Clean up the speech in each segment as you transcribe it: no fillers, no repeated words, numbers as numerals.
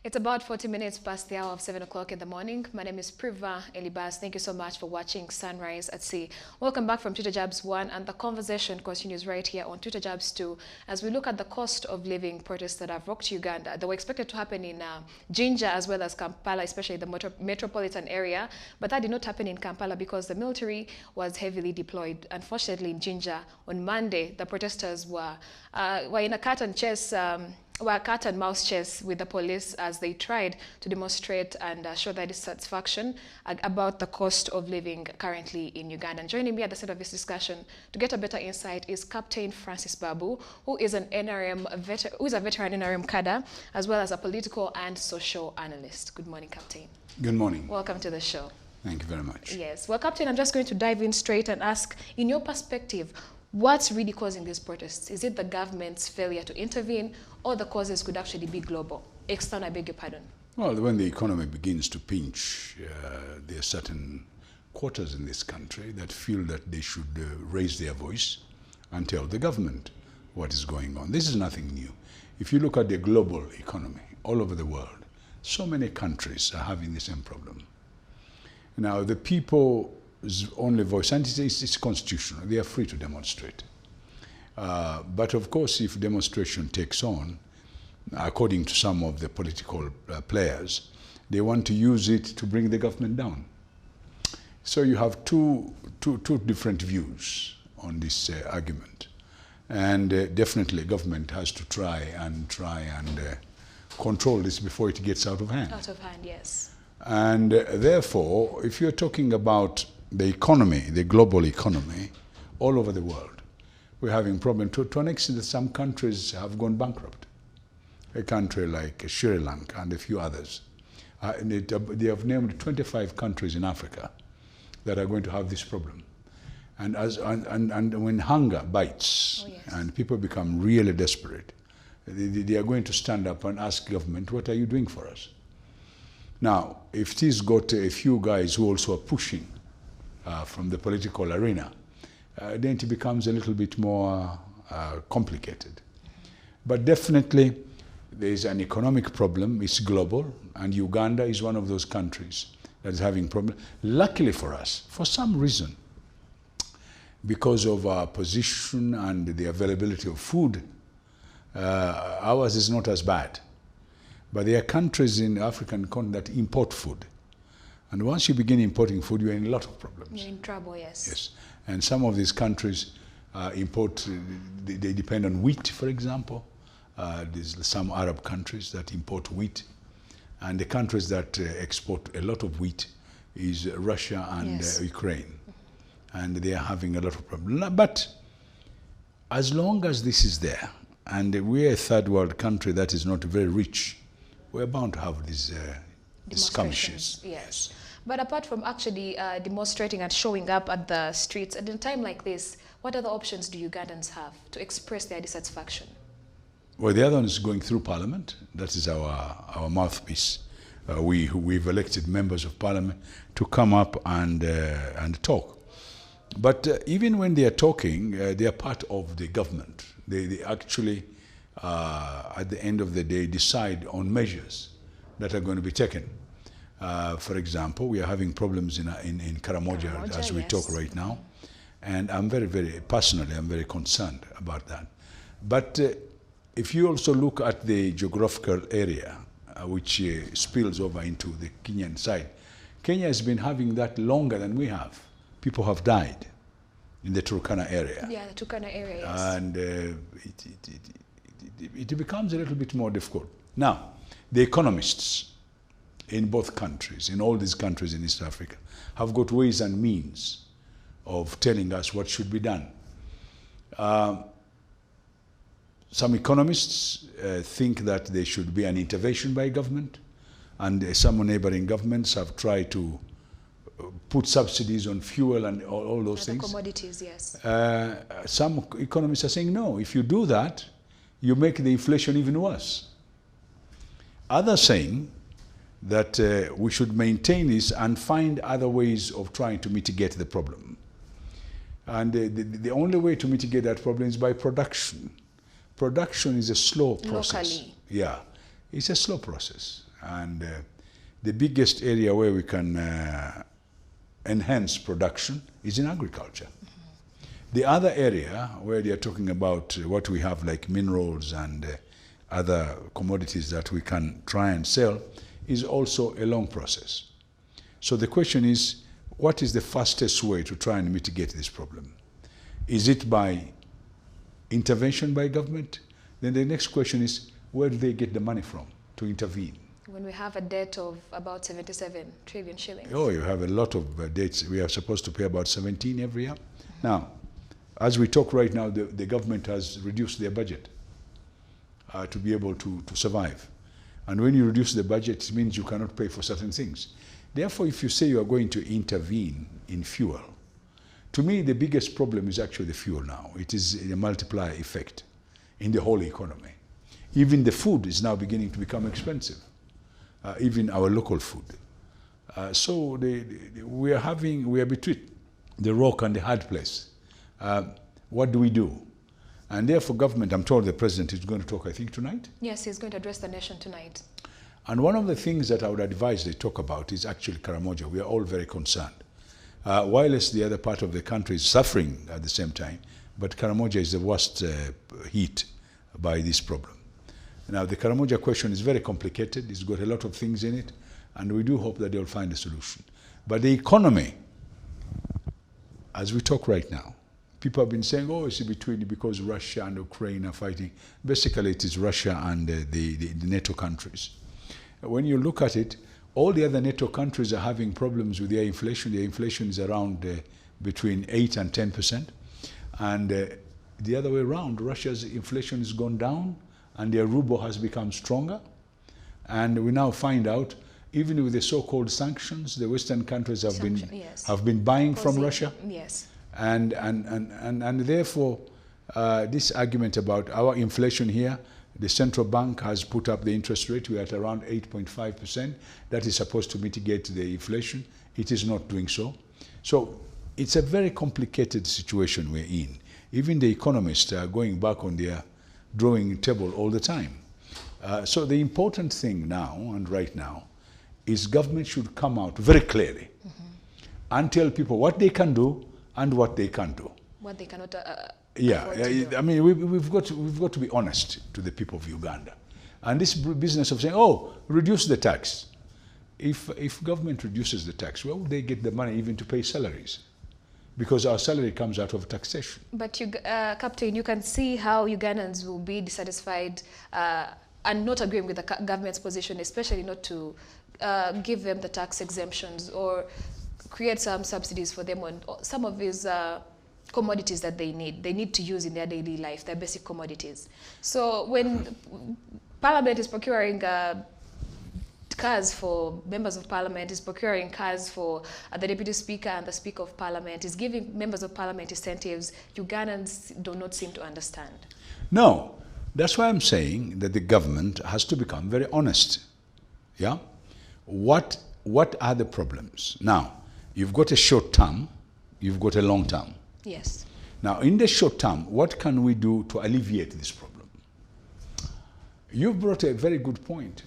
It's about 40 minutes past the hour of 7 o'clock in the morning. My name is Priva Elibas. Thank you so much for watching Sunrise at Sea. Welcome back from Twitter Jabs 1, and the conversation continues right here on Twitter Jabs 2 as we look at the cost of living protests that have rocked Uganda. They were expected to happen in Jinja as well as Kampala, especially the metropolitan area, but that did not happen in Kampala because the military was heavily deployed. Unfortunately, in Jinja on Monday, the protesters were in a cat and mouse chase with the police as they tried to demonstrate and show their dissatisfaction about the cost of living currently in Uganda. And joining me at the center of this discussion to get a better insight is Captain Francis Babu, who is a veteran NRM cadre, as well as a political and social analyst. Good morning, Captain. Good morning. Welcome to the show. Thank you very much. Yes. Well, Captain, I'm just going to dive in straight and ask, in your perspective, what's really causing these protests? Is it the government's failure to intervene, or the causes could actually be global? External, I beg your pardon. Well, when the economy begins to pinch, there are certain quarters in this country that feel that they should raise their voice and tell the government what is going on. This is nothing new. If you look at the global economy all over the world, so many countries are having the same problem. Now, the people's only voice, and it's constitutional, they are free to demonstrate. But of course, if demonstration takes on, according to some of the political players, they want to use it to bring the government down. So you have two different views on this argument. And definitely government has to try and control this before it gets out of hand. Out of hand, yes. And therefore, if you're talking about the economy, the global economy, all over the world, we're having problems to an extent that some countries have gone bankrupt. A country like Sri Lanka and a few others. They have named 25 countries in Africa that are going to have this problem. And when hunger bites, and people become really desperate, they are going to stand up and ask government, what are you doing for us? Now, if this got a few guys who also are pushing from the political arena, then it becomes a little bit more complicated. But definitely, there is an economic problem. It's global, and Uganda is one of those countries that is having problems. Luckily for us, for some reason, because of our position and the availability of food, ours is not as bad. But there are countries in the African continent that import food. And once you begin importing food, you're in a lot of problems. You're in trouble, yes. Yes. And some of these countries they depend on wheat, for example. There's some Arab countries that import wheat. And the countries that export a lot of wheat is Russia and Ukraine. And they are having a lot of problems. But as long as this is there, and we're a third world country that is not very rich, we're bound to have these skirmishes. Yes. But apart from actually demonstrating and showing up at the streets, at a time like this, what other options do Ugandans have to express their dissatisfaction? Well, the other one is going through Parliament. That is our mouthpiece. We've elected members of Parliament to come up and talk. But even when they are talking, they are part of the government. They actually, at the end of the day, decide on measures that are going to be taken. For example, we are having problems in Karamoja as we talk right now. And I'm personally, I'm very concerned about that. But if you also look at the geographical area, which spills over into the Kenyan side, Kenya has been having that longer than we have. People have died in the Turkana area. Yeah, the Turkana area, yes. And it becomes a little bit more difficult. Now, the economists in both countries, in all these countries in East Africa, have got ways and means of telling us what should be done. Some economists think that there should be an intervention by government, and some neighboring governments have tried to put subsidies on fuel and all those things. Commodities, yes. Some economists are saying, no, if you do that, you make the inflation even worse. Others saying that we should maintain this and find other ways of trying to mitigate the problem. And the only way to mitigate that problem is by production. Production is a slow process. Locally. Yeah, it's a slow process. And the biggest area where we can enhance production is in agriculture. The other area where they are talking about what we have like minerals and other commodities that we can try and sell is also a long process. So the question is, what is the fastest way to try and mitigate this problem? Is it by intervention by government? Then the next question is, where do they get the money from to intervene? When we have a debt of about 77 trillion shillings. Oh, you have a lot of debts. We are supposed to pay about 17 every year. Now, as we talk right now, the government has reduced their budget to be able to survive. And when you reduce the budget, it means you cannot pay for certain things. Therefore, if you say you are going to intervene in fuel, to me, the biggest problem is actually the fuel now. It is a multiplier effect in the whole economy. Even the food is now beginning to become expensive, even our local food. So we are between the rock and the hard place. What do we do? And therefore, government, I'm told the president is going to talk, I think, tonight? Yes, he's going to address the nation tonight. And one of the things that I would advise they talk about is actually Karamoja. We are all very concerned. Whilst the other part of the country is suffering at the same time, but Karamoja is the worst hit by this problem. Now, the Karamoja question is very complicated. It's got a lot of things in it, and we do hope that they'll find a solution. But the economy, as we talk right now, people have been saying, oh, it's between because Russia and Ukraine are fighting. Basically, it is Russia and the NATO countries. When you look at it, all the other NATO countries are having problems with their inflation. Their inflation is around between 8 and 10%. And the other way around, Russia's inflation has gone down and their ruble has become stronger. And we now find out, even with the so-called sanctions, the Western countries have been buying from Russia. Yes. And therefore, this argument about our inflation here, the central bank has put up the interest rate. We're at around 8.5%. That is supposed to mitigate the inflation. It is not doing so. So it's a very complicated situation we're in. Even the economists are going back on their drawing table all the time. So the important thing now, and right now, is government should come out very clearly and tell people what they can do and what they can't do. What they cannot I mean, we've got to be honest to the people of Uganda. And this business of saying, oh, reduce the tax. If government reduces the tax, where would they get the money even to pay salaries? Because our salary comes out of taxation. But, Captain, you can see how Ugandans will be dissatisfied and not agreeing with the government's position, especially not to give them the tax exemptions or create some subsidies for them on some of these commodities that they need to use in their daily life, their basic commodities. So when Parliament is procuring cars for members of Parliament, is procuring cars for the Deputy Speaker and the Speaker of Parliament, is giving members of Parliament incentives, Ugandans do not seem to understand. No, that's why I'm saying that the government has to become very honest. Yeah? What are the problems? Now, you've got a short term, you've got a long term. Yes. Now, in the short term, what can we do to alleviate this problem? You've brought a very good point.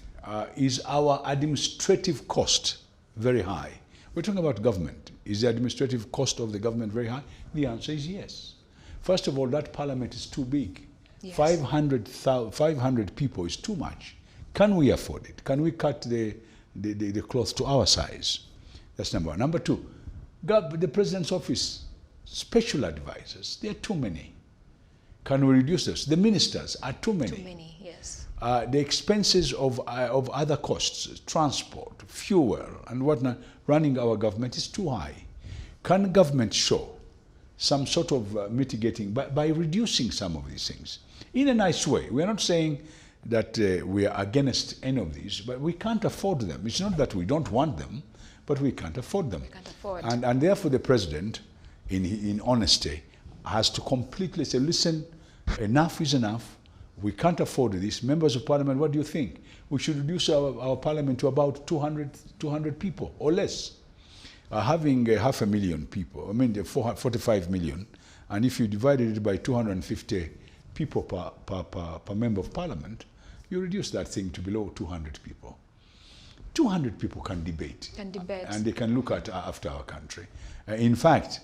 Is our administrative cost very high? We're talking about government. Is the administrative cost of the government very high? The answer is yes. First of all, that parliament is too big. Yes. 500 people is too much. Can we afford it? Can we cut the cloth to our size? That's number one. Number two, the president's office, special advisors, there are too many. Can we reduce this? The ministers are too many. Too many, yes. The expenses of other costs, transport, fuel, and whatnot, running our government is too high. Can government show some sort of mitigating by reducing some of these things in a nice way? We're not saying that we are against any of these, but we can't afford them. It's not that we don't want them, but we can't afford them. We can't afford. And therefore the president, in honesty, has to completely say, listen, enough is enough. We can't afford this. Members of Parliament, what do you think? We should reduce our Parliament to about 200 people or less. Having 500,000 people, I mean 45 million, and if you divided it by 250 people per member of Parliament, you reduce that thing to below 200 people. 200 people can debate. And they can look at after our country. In fact,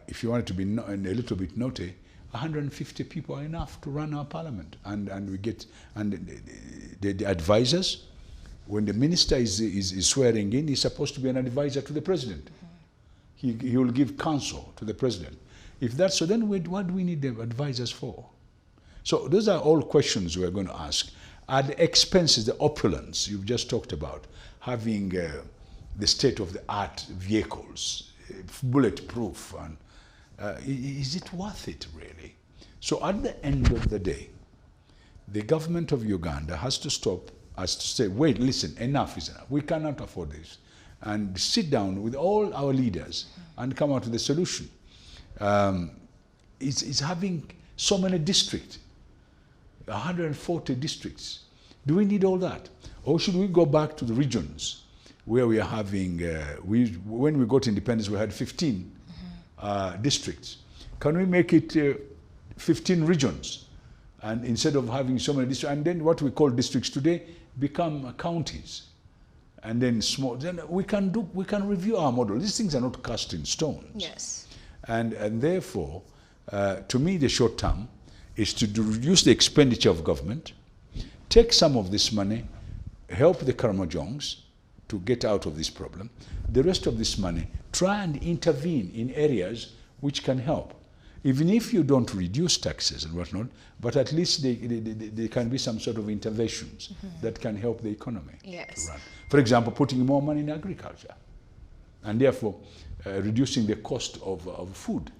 if you wanted to be a little bit naughty, 150 people are enough to run our parliament. And we get, and the advisors, when the minister is swearing in, he's supposed to be an advisor to the president. He will give counsel to the president. If that's so, then what do we need the advisors for? So those are all questions we're going to ask. Are the expenses, the opulence you've just talked about, having the state-of-the-art vehicles, bulletproof, and is it worth it really? So at the end of the day, the government of Uganda has to stop, has to say, wait, listen, enough is enough. We cannot afford this. And sit down with all our leaders and come out with a solution. It's having so many districts, 140 districts. Do we need all that? Or should we go back to the regions where we are having, when we got independence, we had 15 districts. Can we make it 15 regions? And instead of having so many districts, and then what we call districts today become counties. And then small, then we can review our model. These things are not cast in stones. Yes. And therefore, to me, the short term is to reduce the expenditure of government, take some of this money, help the Karamojongs to get out of this problem. The rest of this money, try and intervene in areas which can help. Even if you don't reduce taxes and whatnot, but at least there can be some sort of interventions that can help the economy to run. For example, putting more money in agriculture, and therefore reducing the cost of food.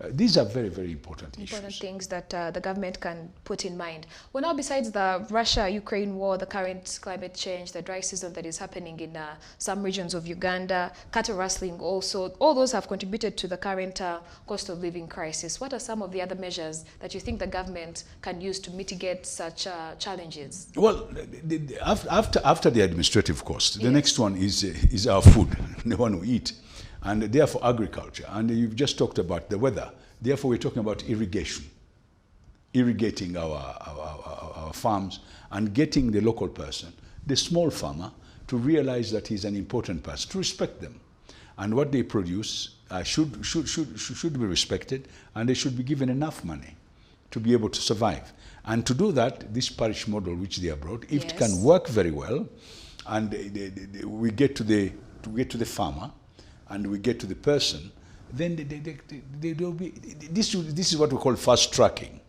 These are very, very important issues. Important things that the government can put in mind. Well, now, besides the Russia-Ukraine war, the current climate change, the dry season that is happening in some regions of Uganda, cattle rustling also, all those have contributed to the current cost of living crisis. What are some of the other measures that you think the government can use to mitigate such challenges? Well, after the administrative cost, the next one is our food, the one we eat. And therefore agriculture, and you've just talked about the weather. Therefore we're talking about irrigation, irrigating our farms and getting the local person, the small farmer, to realize that he's an important person, to respect them. And what they produce should be respected, and they should be given enough money to be able to survive. And to do that, this parish model which they have brought, if it can work very well, and we get to the farmer, and we get to the person, then they'll be, this is what we call fast tracking.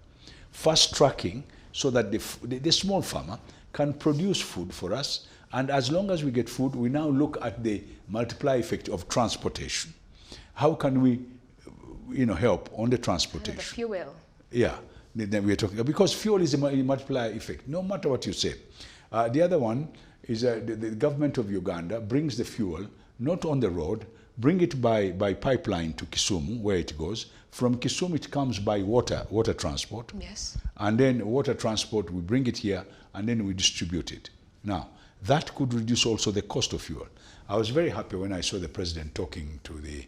Fast tracking so that the small farmer can produce food for us, and as long as we get food, we now look at the multiply effect of transportation. How can we, help on the transportation? The fuel. Yeah, then we are talking, because fuel is a multiplier effect, no matter what you say. The other one is the government of Uganda brings the fuel not on the road, bring it by pipeline to Kisumu, where it goes. From Kisumu, it comes by water transport. Yes. And then water transport, we bring it here, and then we distribute it. Now, that could reduce also the cost of fuel. I was very happy when I saw the president talking to the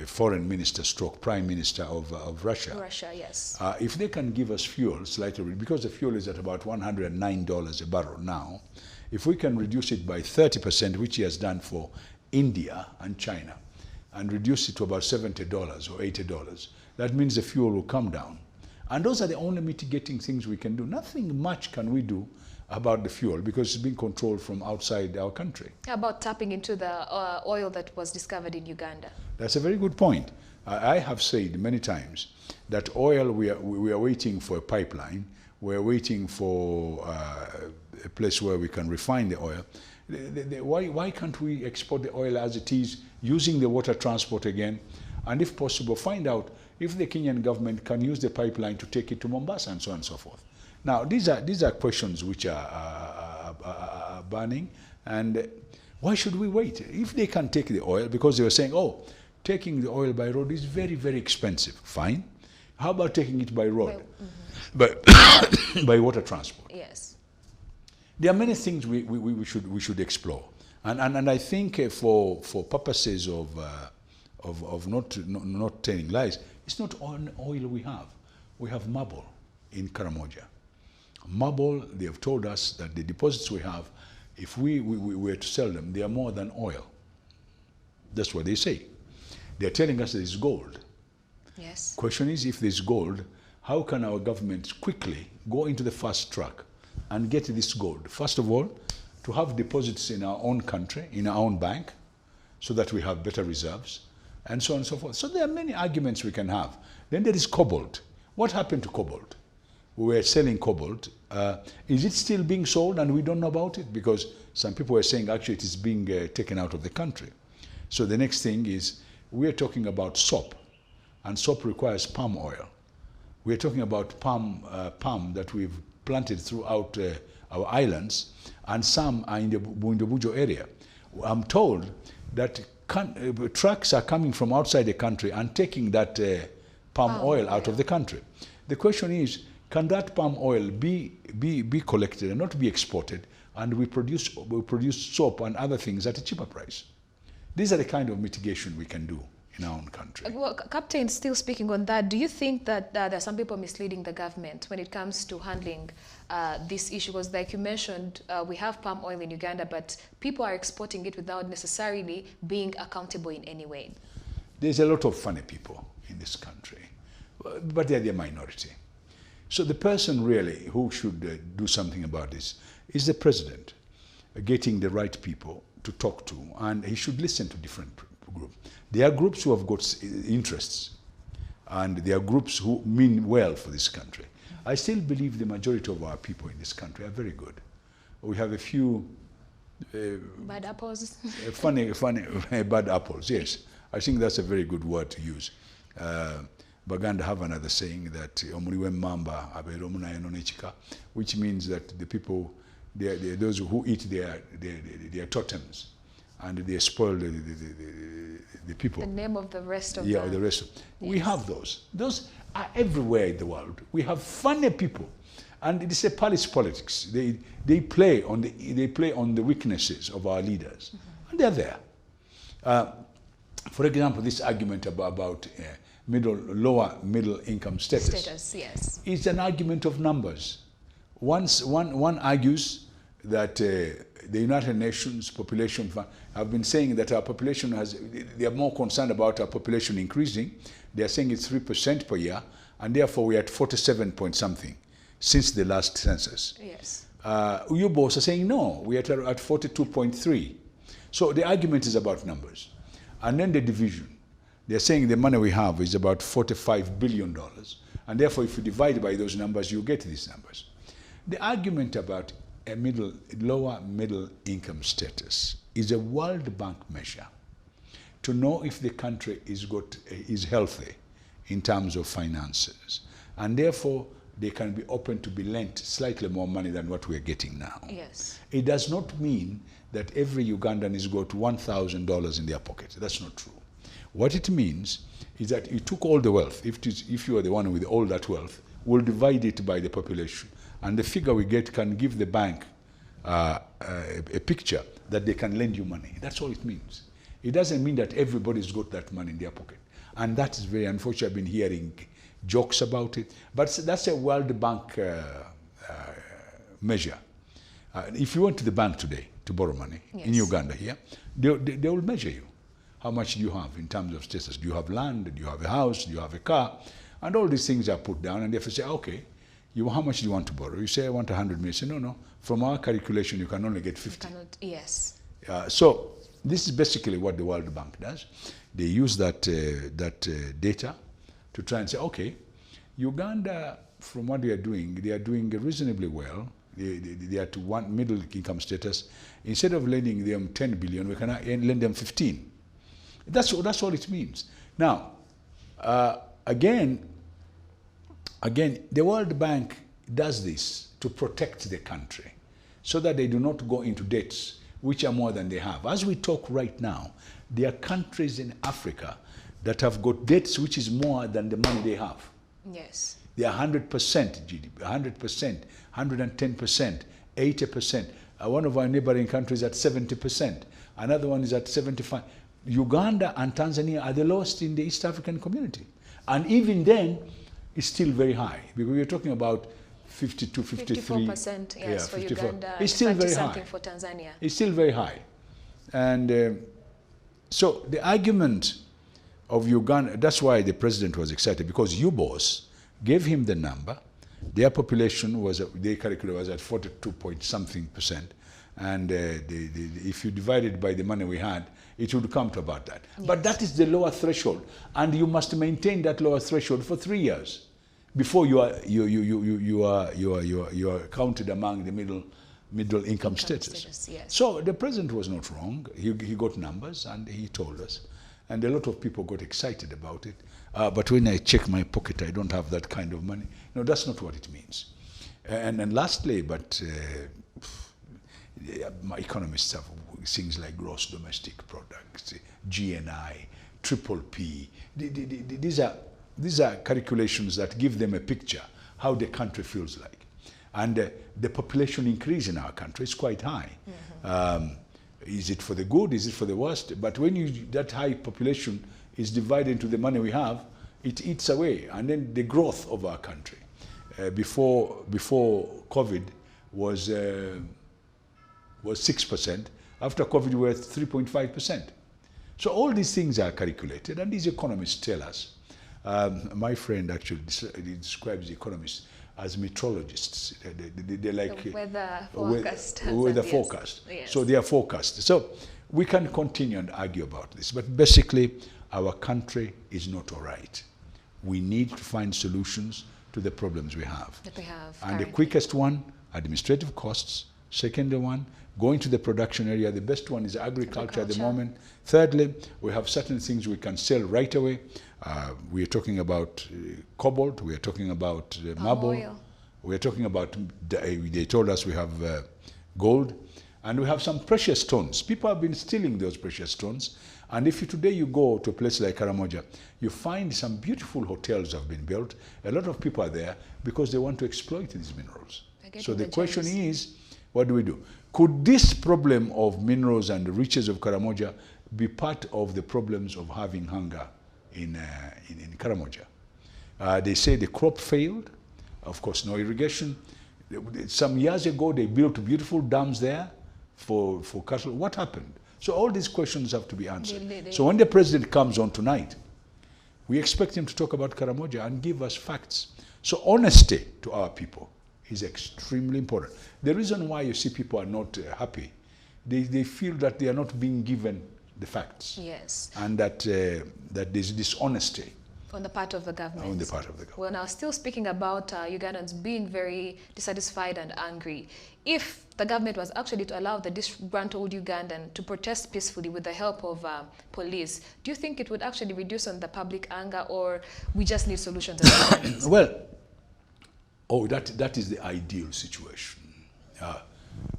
foreign minister / prime minister of Russia. Russia, yes. If they can give us fuel slightly, because the fuel is at about $109 a barrel now, if we can reduce it by 30%, which he has done for India and China, and reduce it to about $70 or $80, that means the fuel will come down. And those are the only mitigating things we can do. Nothing much can we do about the fuel because it's being controlled from outside our country. How about tapping into the oil that was discovered in Uganda? That's a very good point. I have said many times that oil, we are waiting for a pipeline, we're waiting for a place where we can refine the oil. Why can't we export the oil as it is, using the water transport again, and if possible, find out if the Kenyan government can use the pipeline to take it to Mombasa and so on and so forth. Now, these are questions which are burning, and why should we wait? If they can take the oil, because they were saying, oh, taking the oil by road is very, very expensive. Fine. How about taking it by road? By water transport? Yes. There are many things we should explore, and I think for purposes of not telling lies, it's not oil we have. We have marble in Karamoja. Marble, they have told us that the deposits we have if we were to sell them, they are more than oil. That's what they say. They're telling us there's gold. Yes. Question is, if there's gold, how can our government quickly go into the fast track and get this gold? First of all, to have deposits in our own country, in our own bank, so that we have better reserves, and so on and so forth. So there are many arguments we can have. Then there is cobalt. What happened to cobalt? We were selling cobalt. Is it still being sold and we don't know about it? Because some people were saying actually it is being taken out of the country. So the next thing is, we're talking about soap, and soap requires palm oil. We're talking about palm that we've planted throughout our islands, and some are in the Bujo area. I'm told that trucks are coming from outside the country and taking that palm oil out of the country. The question is, can that palm oil be collected and not be exported, and we produce soap and other things at a cheaper price? These are the kind of mitigation we can do in our own country. Well, Captain, still speaking on that, do you think that there are some people misleading the government when it comes to handling this issue? Because like you mentioned, we have palm oil in Uganda, but people are exporting it without necessarily being accountable in any way. There's a lot of funny people in this country, but they're the minority. So the person really who should do something about this is the president, getting the right people to talk to, and he should listen to different groups. There are groups who have got interests, and there are groups who mean well for this country. I still believe the majority of our people in this country are very good. We have a few bad apples. funny bad apples, yes. I think that's a very good word to use. Baganda have another saying that "Omuliwe mamba abere omunayo nonechika," which means that the people, they're those who eat their totems, and they spoil the people. The name of the rest of the rest. Yes. We have those. Those are everywhere in the world. We have funny people, and it's a palace politics. They play on the weaknesses of our leaders, and they're there. For example, this argument about lower middle income status. Yes. It's an argument of numbers. One argues that the United Nations Population Fund have been saying that our population they are more concerned about our population increasing. They are saying it's 3% per year, and therefore we're at 47 point something since the last census. Yes. UBOS are saying no, we're at 42.3. So the argument is about numbers. And then the division. They're saying the money we have is about $45 billion. And therefore, if you divide by those numbers, you get these numbers. The argument about a lower middle income status is a World Bank measure to know if the country is healthy in terms of finances. And therefore, they can be open to be lent slightly more money than what we're getting now. Yes. It does not mean that every Ugandan is got $1,000 in their pocket. That's not true. What it means is that you took all the wealth. If you are the one with all that wealth, we'll divide it by the population. And the figure we get can give the bank a picture that they can lend you money. That's all it means. It doesn't mean that everybody's got that money in their pocket. And that is very unfortunate. I've been hearing jokes about it. But that's a World Bank measure. If you went to the bank today to borrow money in Uganda here, they will measure you. How much do you have in terms of status? Do you have land? Do you have a house? Do you have a car? And all these things are put down, and they have to say, okay, how much do you want to borrow? You say, I want 100 million. Say, no. From our calculation, you can only get 50. Yes. So this is basically what the World Bank does. They use that data to try and say, okay, Uganda, from what they are doing reasonably well. They are to one middle income status. Instead of lending them 10 billion, we can lend them 15. That's all it means. Now, again, the World Bank does this to protect the country so that they do not go into debts which are more than they have. As we talk right now, there are countries in Africa that have got debts which is more than the money they have. Yes. They are 100% GDP, 100%, 110%, 80%. One of our neighboring countries at 70%. Another one is at 75%. Uganda and Tanzania are the lowest in the East African community. And even then, it's still very high, because we're talking about 52, 53. 54%, yes, Yeah, for 54. Uganda. It's still very high. Something for Tanzania. It's still very high. And so the argument of Uganda, that's why the president was excited, because UBOS gave him the number. Their population was, they calculated, was at 42 point something percent. And if you divide it by the money we had, it would come to about that. Yes. But that is the lower threshold. And you must maintain that lower threshold for 3 years before you are counted among the middle income status. Yes. So the president was not wrong. He got numbers and he told us. And a lot of people got excited about it. But when I check my pocket, I don't have that kind of money. No, that's not what it means. And lastly, but my economists have things like gross domestic product, GNI, triple P. These are calculations that give them a picture how the country feels like. And the population increase in our country is quite high. Mm-hmm. Is it for the good? Is it for the worst? But when that high population is divided into the money we have, it eats away. And then the growth of our country before COVID was 6%. After COVID, we were at 3.5%. So all these things are calculated, and these economists tell us. My friend actually describes economists as meteorologists. They're like the weather forecast. Weather forecast. Yes. So they are forecast. So we can continue and argue about this, but basically, our country is not all right. We need to find solutions to the problems we have. That we have. And the quickest one, administrative costs. Second one, going to the production area. The best one is agriculture at the moment. Thirdly, we have certain things we can sell right away. We are talking about cobalt. We are talking about marble. We are talking about, they told us we have gold. And we have some precious stones. People have been stealing those precious stones. And if today you go to a place like Karamoja, you find some beautiful hotels have been built. A lot of people are there because they want to exploit these minerals. So the question is, what do we do? Could this problem of minerals and the riches of Karamoja be part of the problems of having hunger in Karamoja? They say the crop failed. Of course, no irrigation. Some years ago, they built beautiful dams there for cattle. What happened? So all these questions have to be answered. So when the president comes on tonight, we expect him to talk about Karamoja and give us facts. So honesty to our people is extremely important. The reason why you see people are not happy, they feel that they are not being given the facts. Yes. And that there's dishonesty. On the part of the government. On the part of the government. Well, now still speaking about Ugandans being very dissatisfied and angry, if the government was actually to allow the disgruntled Ugandan to protest peacefully with the help of police, do you think it would actually reduce on the public anger, or we just need solutions? Well, that is the ideal situation.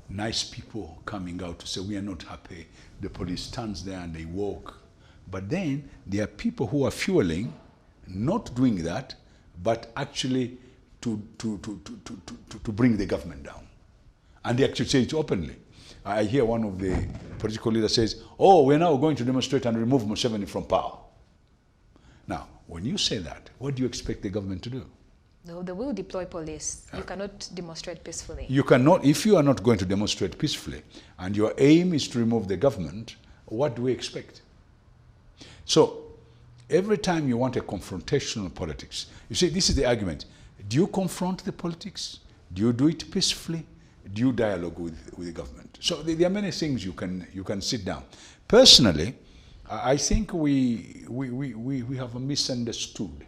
Nice people coming out to say, we are not happy. The police stands there and they walk. But then there are people who are fueling, not doing that, but actually to bring the government down. And they actually say it openly. I hear one of the political leaders says, oh, we're now going to demonstrate and remove Museveni from power. Now, when you say that, what do you expect the government to do? No, they will deploy police. You cannot demonstrate peacefully. You cannot, if you are not going to demonstrate peacefully, and your aim is to remove the government, what do we expect? So, every time you want a confrontational politics, you see, this is the argument. Do you confront the politics? Do you do it peacefully? Do you dialogue with the government? So there are many things you can sit down. Personally, I think we have misunderstood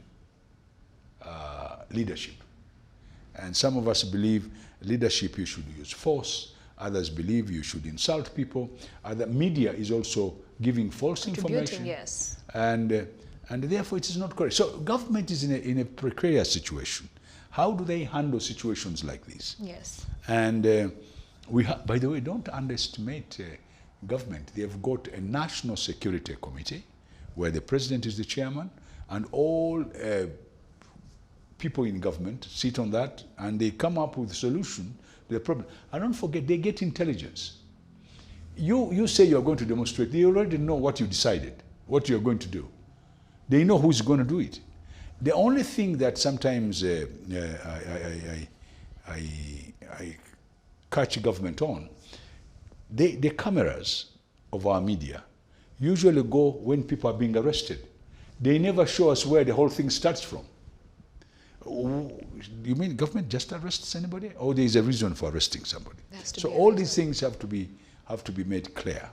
leadership. And some of us believe leadership, you should use force. Others believe you should insult people. Other media is also giving false information. Yes. And therefore it is not correct. So government is in a precarious situation. How do they handle situations like this? Yes. And by the way, don't underestimate government. They have got a national security committee where the president is the chairman, and all people in government sit on that, and they come up with a solution to the problem. And don't forget, they get intelligence. You say you're going to demonstrate. They already know what you decided, what you're going to do. They know who's going to do it. The only thing that sometimes I catch government on, the cameras of our media usually go when people are being arrested. They never show us where the whole thing starts from. You mean government just arrests anybody, or there is a reason for arresting somebody? So all these things have to be made clear,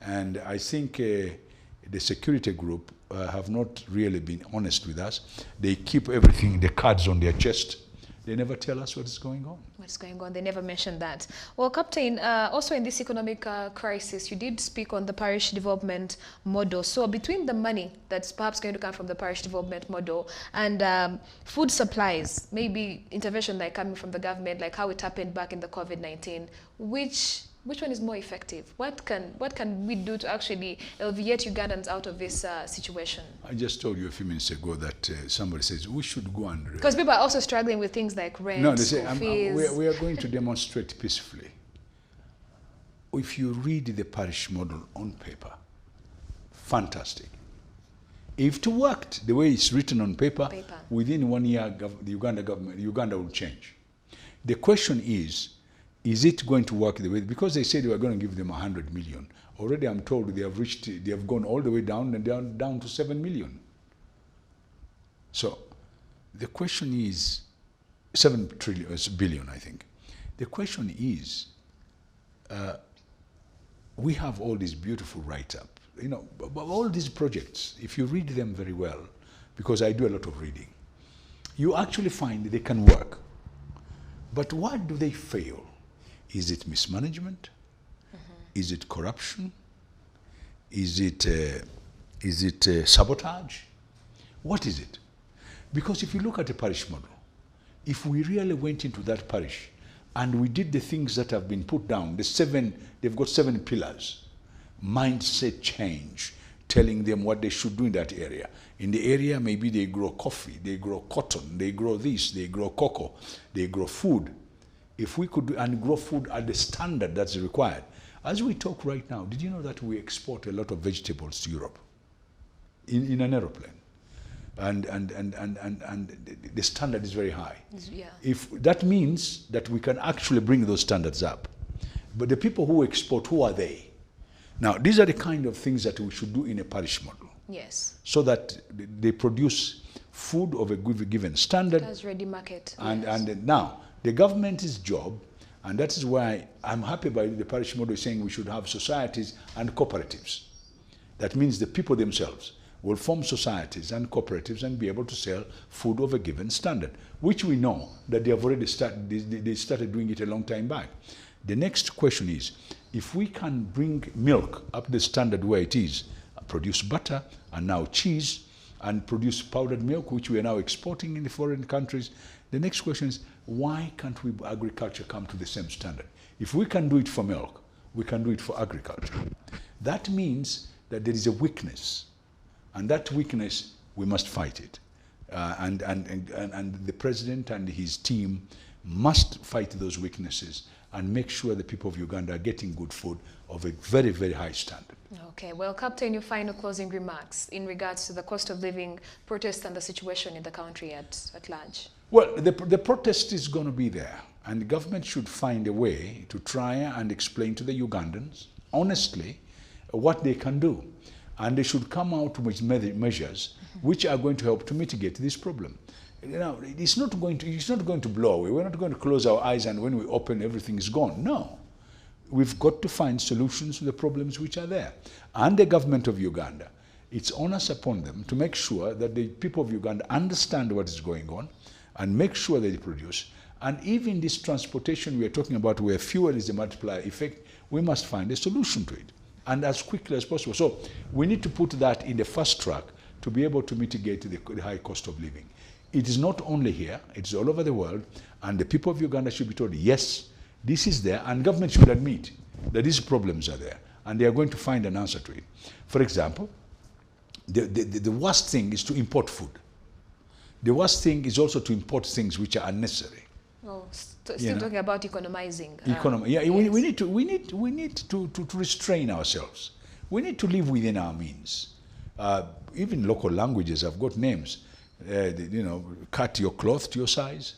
and I think the security group have not really been honest with us. They keep everything, the cards on their chest. They never tell us what is going on. What's going on? They never mentioned that. Well, Captain, also in this economic crisis, you did speak on the parish development model. So between the money that's perhaps going to come from the parish development model and food supplies, maybe intervention like coming from the government, like how it happened back in the COVID-19, which one is more effective? What can we do to actually alleviate Ugandans out of this situation? I just told you a few minutes ago that somebody says we should go and... Because people are also struggling with things like rent, no, they say, fees. we are going to demonstrate peacefully. If you read the parish model on paper, fantastic. If it worked the way it's written on paper. Within 1 year, the Uganda will change. The question is it going to work the way, because they said they were going to give them 100 million. Already I'm told they have gone all the way down and down to 7 million. So the question is, 7 billion, I think. The question is, we have all these beautiful write-up, all these projects, if you read them very well, because I do a lot of reading, you actually find they can work. But why do they fail? Is it mismanagement? Is it corruption? Is it sabotage? What is it? Because if you look at a parish model, if we really went into that parish and we did the things that have been put down, they've got 7 pillars. Mindset change, telling them what they should do in that area. In the area, maybe they grow coffee, they grow cotton, they grow this, they grow cocoa, they grow food. If we could grow food at the standard that's required. As we talk right now, did you know that we export a lot of vegetables to Europe in an aeroplane? And the standard is very high. Yeah. If that means that we can actually bring those standards up. But the people who export, who are they? Now, these are the kind of things that we should do in a parish model. Yes. So that they produce food of a given standard. That's ready market. And now, the government's job, and that is why I'm happy by the parish model saying we should have societies and cooperatives. That means the people themselves will form societies and cooperatives and be able to sell food of a given standard, which we know that they have already started, they started doing it a long time back. The next question is, if we can bring milk up the standard where it is, produce butter and now cheese, and produce powdered milk, which we are now exporting in the foreign countries, the next question is, why can't agriculture come to the same standard? If we can do it for milk, we can do it for agriculture. That means that there is a weakness, and that weakness, we must fight it. And the president and his team must fight those weaknesses and make sure the people of Uganda are getting good food of a very, very high standard. Okay, well, Captain, your final closing remarks in regards to the cost of living protest and the situation in the country at large. Well, the protest is going to be there, and the government should find a way to try and explain to the Ugandans, honestly, what they can do. And they should come out with measures which are going to help to mitigate this problem. It's not going to blow away. We're not going to close our eyes and when we open, everything is gone. No. We've got to find solutions to the problems which are there. And the government of Uganda, it's onus upon them to make sure that the people of Uganda understand what is going on and make sure that they produce. And even this transportation we are talking about, where fuel is a multiplier effect, we must find a solution to it, and as quickly as possible. So we need to put that in the fast track to be able to mitigate the high cost of living. It is not only here, it's all over the world, and the people of Uganda should be told, yes, this is there, and government should admit that these problems are there, and they are going to find an answer to it. For example, the worst thing is to import food. The worst thing is also to import things which are unnecessary. Oh, still talking about economizing. Yeah, yes. we need to restrain ourselves. We need to live within our means. Even local languages have got names. Cut your cloth to your size.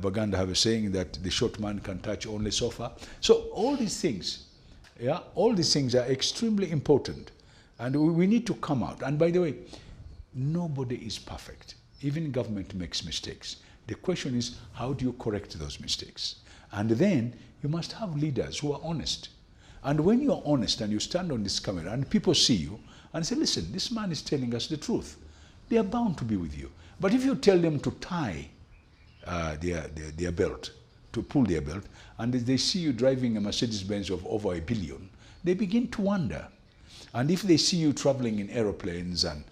Baganda have a saying that the short man can touch only sofa. So all these things, yeah, all these things are extremely important. And we need to come out. And by the way, nobody is perfect. Even government makes mistakes. The question is, how do you correct those mistakes? And then you must have leaders who are honest. And when you're honest and you stand on this camera and people see you and say, listen, this man is telling us the truth, they are bound to be with you. But if you tell them to tie their belt, to pull their belt, and they see you driving a Mercedes-Benz of over $1 billion, they begin to wonder. And if they see you traveling in aeroplanes and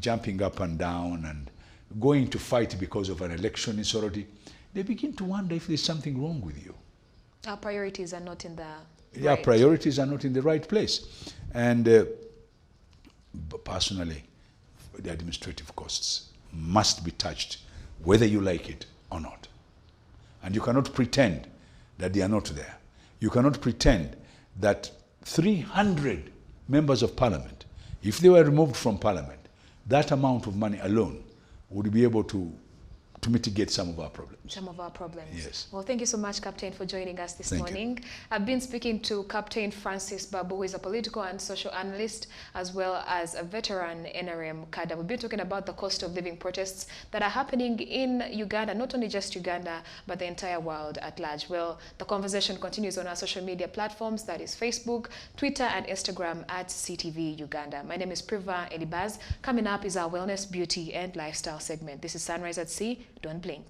jumping up and down and going to fight because of an election authority, they begin to wonder if there's something wrong with you. Our priorities are not in the Our priorities are not in the right place. And personally, the administrative costs must be touched, whether you like it or not. And you cannot pretend that they are not there. You cannot pretend that 300 members of parliament, if they were removed from parliament, that amount of money alone would be able to mitigate some of our problems. Some of our problems. Yes. Well, thank you so much, Captain, for joining us this Thank morning. you. I've been speaking to Captain Francis Babu, who is a political and social analyst, as well as a veteran NRM cadre. We've been talking about the cost of living protests that are happening in Uganda, not only just Uganda, but the entire world at large. Well, the conversation continues on our social media platforms, that is Facebook, Twitter, and Instagram at CTV Uganda. My name is Priva Elibaz. Coming up is our wellness, beauty, and lifestyle segment. This is Sunrise at Sea. Don't blink.